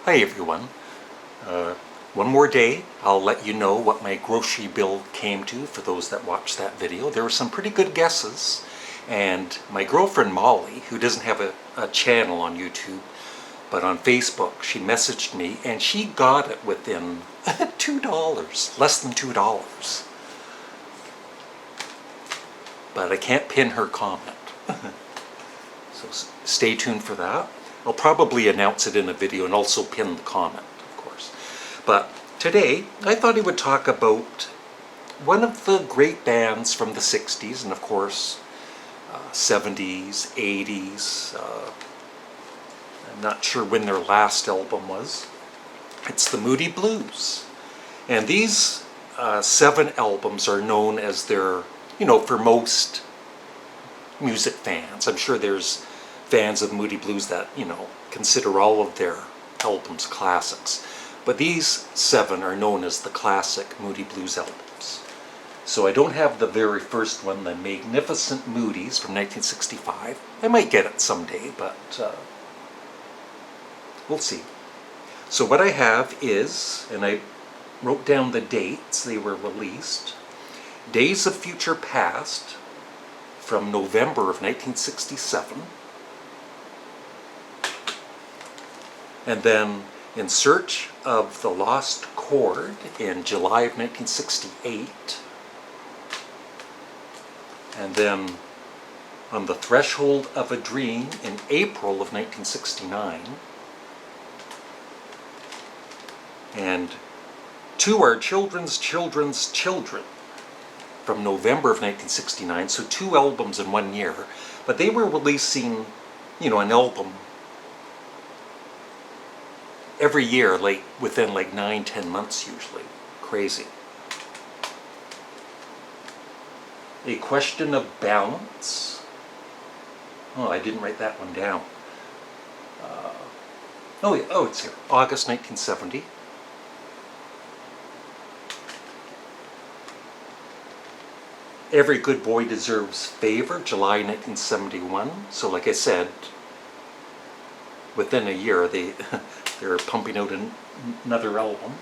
Hi everyone. Uh, one more day, I'll let you know what my grocery bill came to for those that watched that video. There were some pretty good guesses, and my girlfriend Molly, who doesn't have a channel on YouTube, but on Facebook, she messaged me and she got it within $2, less than $2. But I can't pin her comment. So stay tuned for that. I'll probably announce it in a video and also pin the comment, of course. But today, I thought I would talk about one of the great bands from the 60s, and of course, 70s, 80s. I'm not sure when their last album was. It's the Moody Blues. And these 7 albums are known as their, for most music fans. I'm sure there's fans of Moody Blues that, consider all of their albums classics. But these 7 are known as the classic Moody Blues albums. So I don't have the very first one, the Magnificent Moodies from 1965. I might get it someday, but we'll see. So what I have is, and I wrote down the dates they were released, Days of Future Past from November of 1967, and then In Search of the Lost Chord in July of 1968, and then On the Threshold of a Dream in April of 1969, and To Our Children's Children's Children from November of 1969, so 2 albums in 1 year, but they were releasing, an album every year, within 9-10 months usually. Crazy. A Question of Balance. Oh, I didn't write that one down. It's here. August 1970. Every Good Boy Deserves Favor, July 1971. So like I said, within a year they're pumping out another album.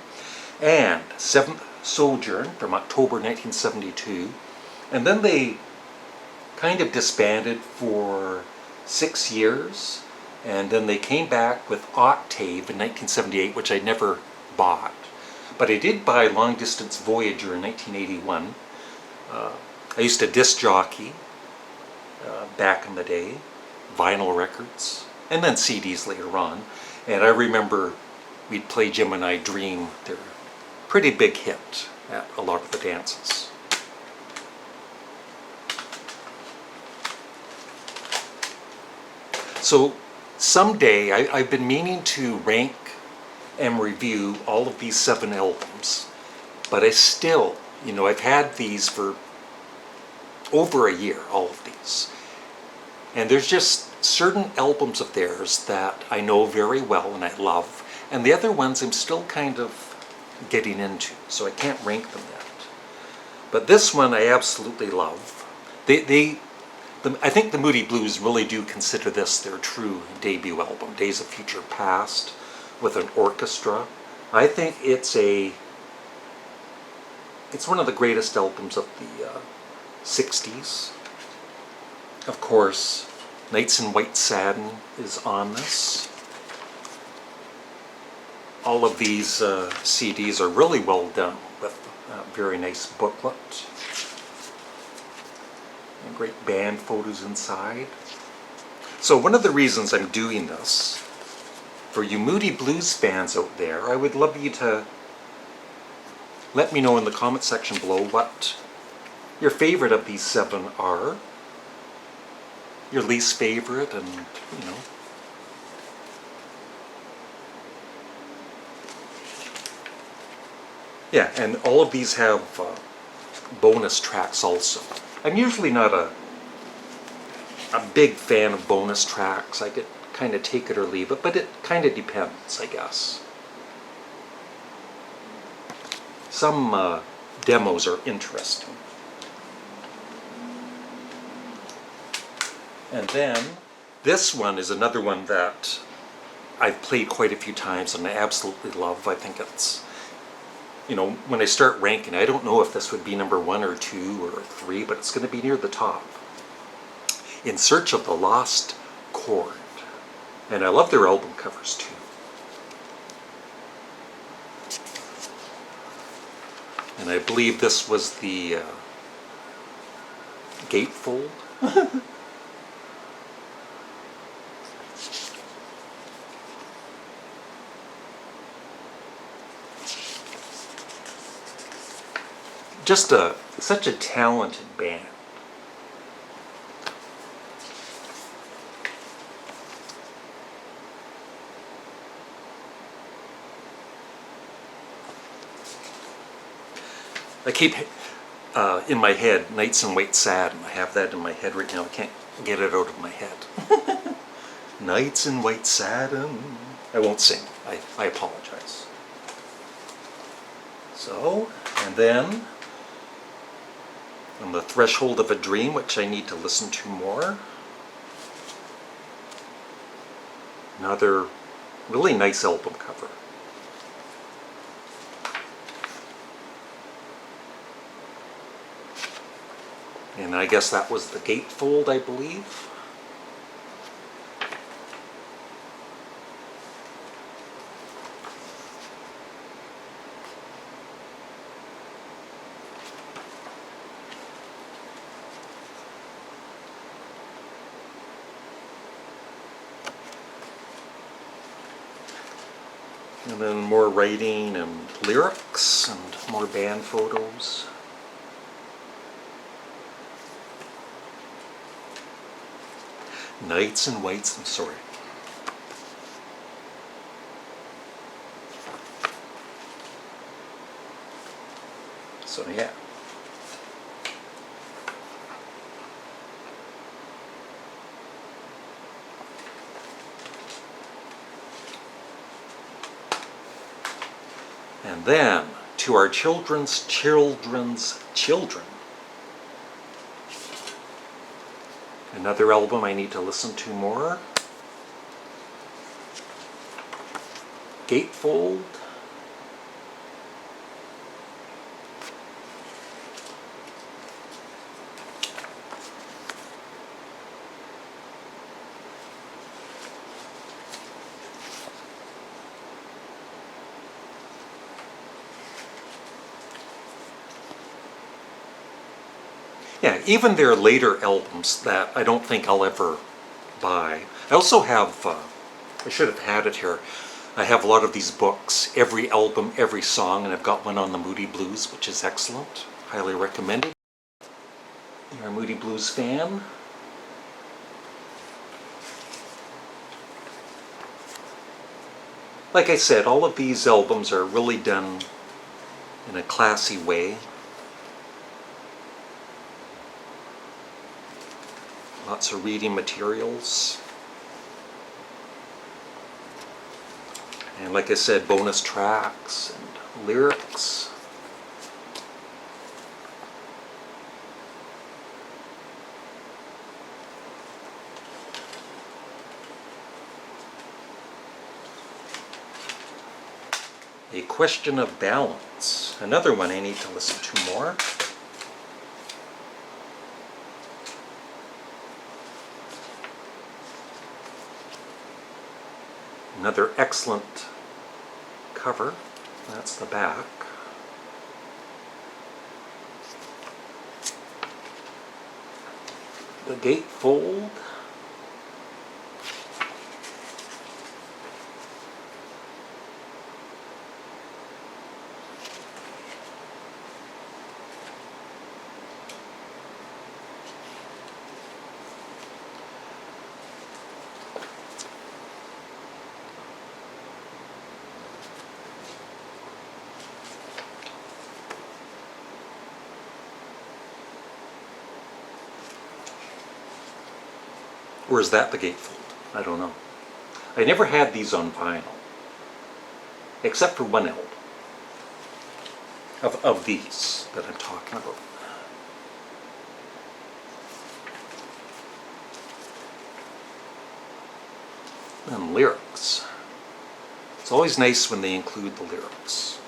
And Seventh Sojourn from October 1972. And then they kind of disbanded for 6 years. And then they came back with Octave in 1978, which I never bought. But I did buy Long Distance Voyager in 1981. I used to disc jockey back in the day, vinyl records, and then CDs later on. And I remember we'd play Gemini Dream. They're a pretty big hit at a lot of the dances. So someday, I've been meaning to rank and review all of these 7 albums, but I still, I've had these for over a year, all of these. And there's just certain albums of theirs that I know very well and I love, and the other ones I'm still kind of getting into, so I can't rank them yet. But this one I absolutely love. I think the Moody Blues really do consider this their true debut album, Days of Future Past, with an orchestra. I think it's one of the greatest albums of the 60s. Of course, Nights in White Satin is on this. All of these CDs are really well done with a very nice booklet. And great band photos inside. So one of the reasons I'm doing this, for you Moody Blues fans out there, I would love you to let me know in the comment section below what your favorite of these 7 are, your least favorite, and yeah, and all of these have bonus tracks also. I'm usually not a big fan of bonus tracks. I could kind of take it or leave it, but it kind of depends, I guess. Some demos are interesting. And then this one is another one that I've played quite a few times and I absolutely love. I think it's, you know, when I start ranking, I don't know if this would be number 1 or 2 or 3, but it's going to be near the top. In Search of the Lost Chord. And I love their album covers too. And I believe this was the gatefold. Just such a talented band. I keep in my head Nights in White Sad, and I have that in my head right now. I can't get it out of my head. Nights in White Satin. I won't sing. I apologize. So, and then On the Threshold of a Dream, which I need to listen to more. Another really nice album cover. And I guess that was the gatefold, I believe. And then more writing and lyrics and more band photos. Nights in Whites, I'm sorry. So yeah. And then, to our children's children's children. Another album I need to listen to more. Gatefold. Yeah, even their later albums that I don't think I'll ever buy. I also have, I should have had it here, I have a lot of these books, every album, every song, and I've got one on the Moody Blues, which is excellent. Highly recommended. You're a Moody Blues fan. Like I said, all of these albums are really done in a classy way. Lots of reading materials. And like I said, bonus tracks and lyrics. A Question of Balance. Another one I need to listen to more. Another excellent cover. That's the back. The gatefold. Or is that the gatefold? I don't know. I never had these on vinyl. Except for one album. Of these that I'm talking about. And lyrics. It's always nice when they include the lyrics.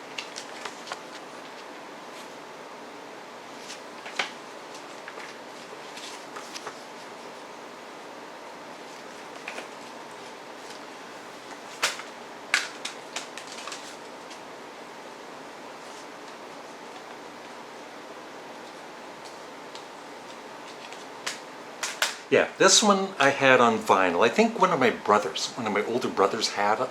Yeah, this one I had on vinyl. I think one of my older brothers had it.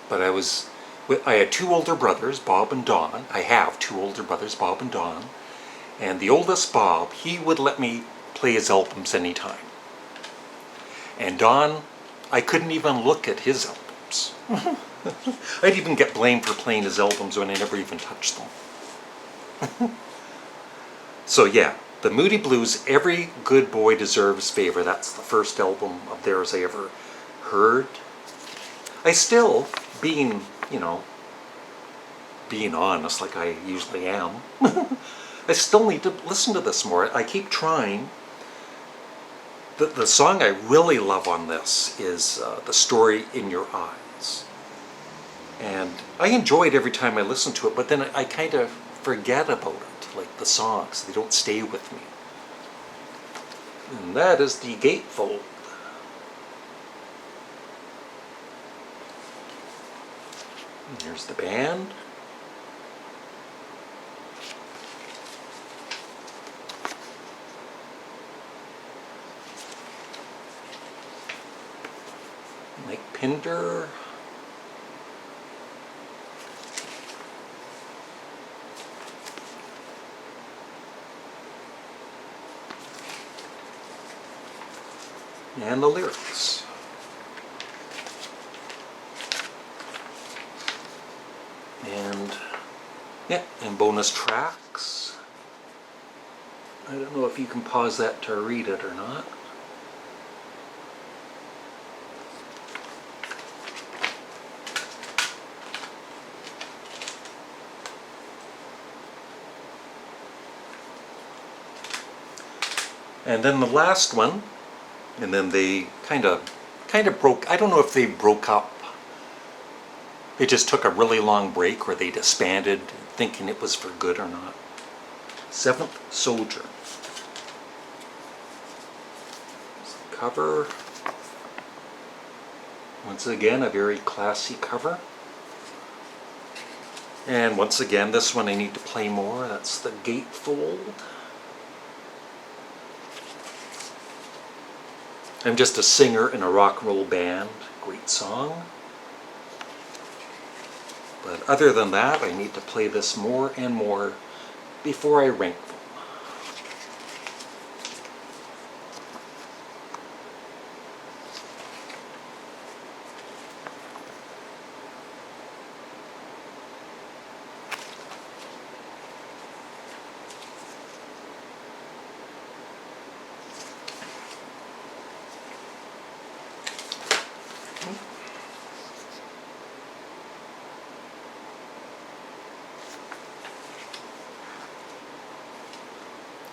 But I had two older brothers, Bob and Don. I have two older brothers, Bob and Don. And the oldest, Bob, he would let me play his albums anytime. And Don, I couldn't even look at his albums. I'd even get blamed for playing his albums when I never even touched them. So yeah, the Moody Blues, Every Good Boy Deserves Favor. That's the first album of theirs I ever heard. I still, being honest like I usually am, I still need to listen to this more. I keep trying. The song I really love on this is The Story in Your Eyes. And I enjoy it every time I listen to it, but then I kind of forget about it, like the songs. They don't stay with me. And that is the gatefold. And here's the band. Mike Pinder. And the lyrics. And yeah, and bonus tracks. I don't know if you can pause that to read it or not. And then the last one, and then they kind of broke. I don't know if they broke up. They just took a really long break, or they disbanded, thinking it was for good or not. Seventh Sojourn. Cover. Once again, a very classy cover. And once again, this one I need to play more. That's the gatefold. I'm just a singer in a rock and roll band. Great song. But other than that, I need to play this more and more before I rank them.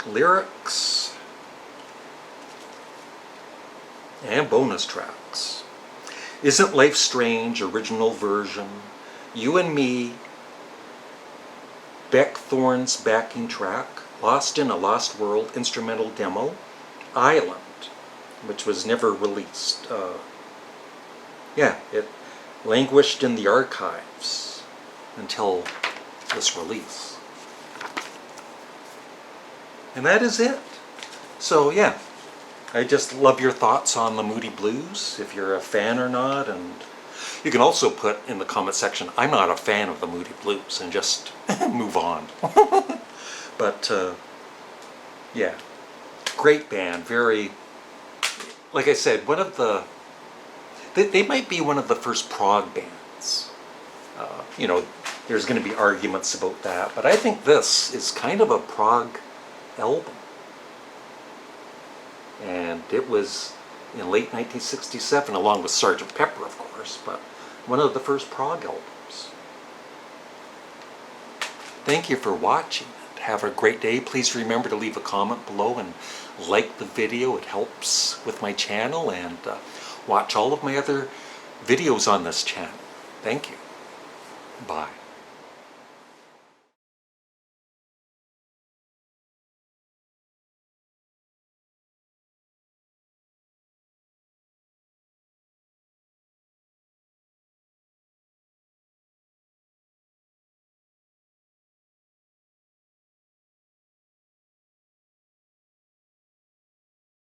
Lyrics and bonus tracks. Isn't Life Strange, original version. You and Me, Beck Thorne's backing track. Lost in a Lost World instrumental demo. Island, which was never released. It languished in the archives until this release. And that is it. So yeah, I just love your thoughts on the Moody Blues, if you're a fan or not. And you can also put in the comment section, I'm not a fan of the Moody Blues, and just move on. But yeah, great band. Very, like I said, one of the, they might be one of the first prog bands. There's going to be arguments about that, but I think this is kind of a prog album. And it was in late 1967, along with Sgt. Pepper, of course, but one of the first prog albums. Thank you for watching. Have a great day. Please remember to leave a comment below and like the video. It helps with my channel, and watch all of my other videos on this channel. Thank you. Bye.